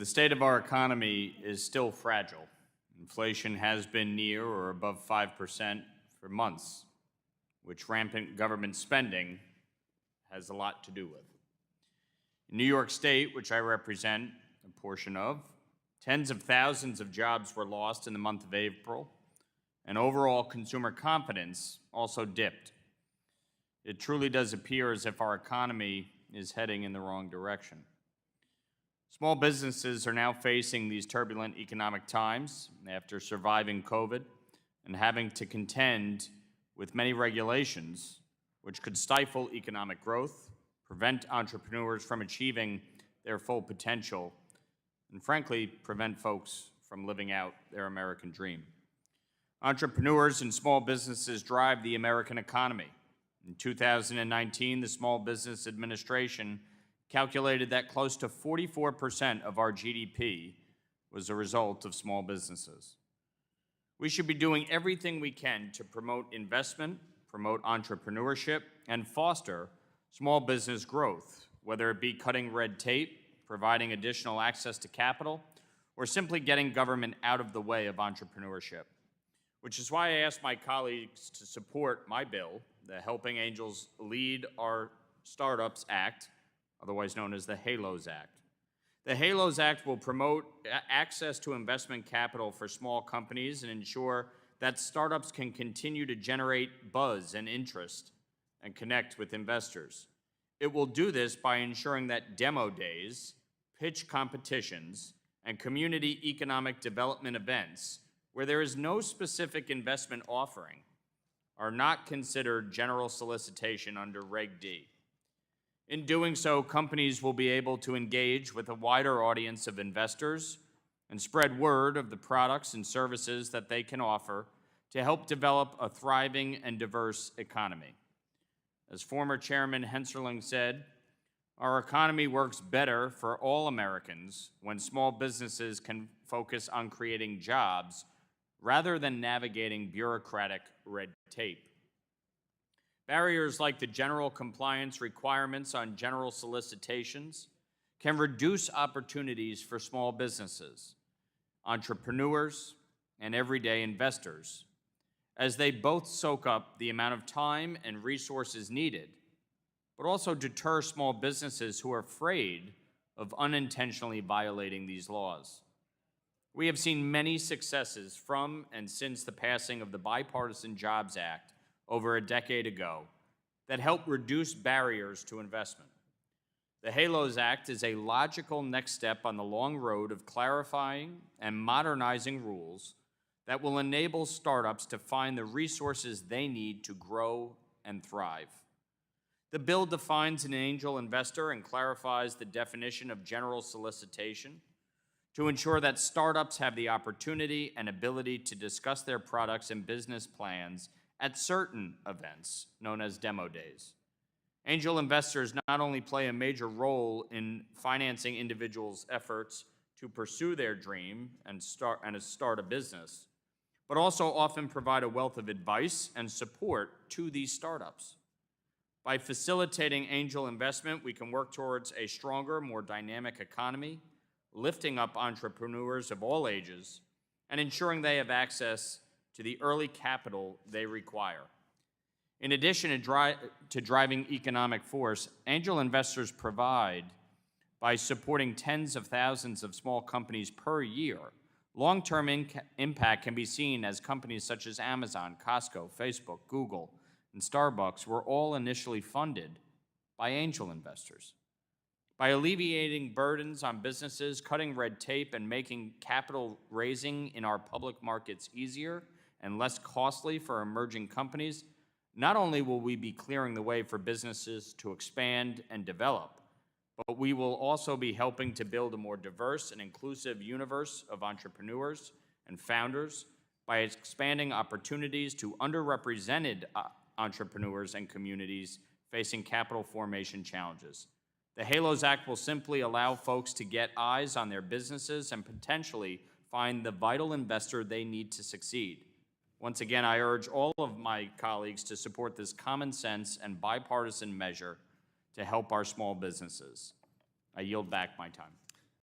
The state of our economy is still fragile. Inflation has been near or above 5% for months, which rampant government spending has a lot to do with. In New York State, which I represent a portion of, tens of thousands of jobs were lost in the month of April, and overall consumer confidence also dipped. It truly does appear as if our economy is heading in the wrong direction. Small businesses are now facing these turbulent economic times after surviving COVID and having to contend with many regulations which could stifle economic growth, prevent entrepreneurs from achieving their full potential, and frankly, prevent folks from living out their American dream. Entrepreneurs and small businesses drive the American economy. In 2019, the Small Business Administration calculated that close to 44% of our GDP was a result of small businesses. We should be doing everything we can to promote investment, promote entrepreneurship, and foster small business growth, whether it be cutting red tape, providing additional access to capital, or simply getting government out of the way of entrepreneurship. Which is why I asked my colleagues to support my bill, the Helping Angels Lead Our Startups Act, otherwise known as the HALOS Act. The HALOS Act will promote access to investment capital for small companies and ensure that startups can continue to generate buzz and interest and connect with investors. It will do this by ensuring that demo days, pitch competitions, and community economic development events where there is no specific investment offering are not considered general solicitation under Reg D. In doing so, companies will be able to engage with a wider audience of investors and spread word of the products and services that they can offer to help develop a thriving and diverse economy. As former Chairman Hensarling said, our economy works better for all Americans when small businesses can focus on creating jobs rather than navigating bureaucratic red tape. Barriers like the general compliance requirements on general solicitations can reduce opportunities for small businesses, entrepreneurs, and everyday investors, as they both soak up the amount of time and resources needed, but also deter small businesses who are afraid of unintentionally violating these laws. We have seen many successes from and since the passing of the Bipartisan Jobs Act over a decade ago that helped reduce barriers to investment. The HALOS Act is a logical next step on the long road of clarifying and modernizing rules that will enable startups to find the resources they need to grow and thrive. The bill defines an angel investor and clarifies the definition of general solicitation to ensure that startups have the opportunity and ability to discuss their products and business plans at certain events known as demo days. Angel investors not only play a major role in financing individuals' efforts to pursue their dream and start a business, but also often provide a wealth of advice and support to these startups. By facilitating angel investment, we can work towards a stronger, more dynamic economy, lifting up entrepreneurs of all ages, and ensuring they have access to the early capital they require. In addition to driving economic force, angel investors provide, by supporting tens of thousands of small companies per year, long-term impact can be seen as companies such as Amazon, Costco, Facebook, Google, and Starbucks were all initially funded by angel investors. By alleviating burdens on businesses, cutting red tape, and making capital raising in our public markets easier and less costly for emerging companies, not only will we be clearing the way for businesses to expand and develop, but we will also be helping to build a more diverse and inclusive universe of entrepreneurs and founders by expanding opportunities to underrepresented entrepreneurs and communities facing capital formation challenges. The HALOS Act will simply allow folks to get eyes on their businesses and potentially find the vital investor they need to succeed. Once again, I urge all of my colleagues to support this common sense and bipartisan measure to help our small businesses. I yield back my time.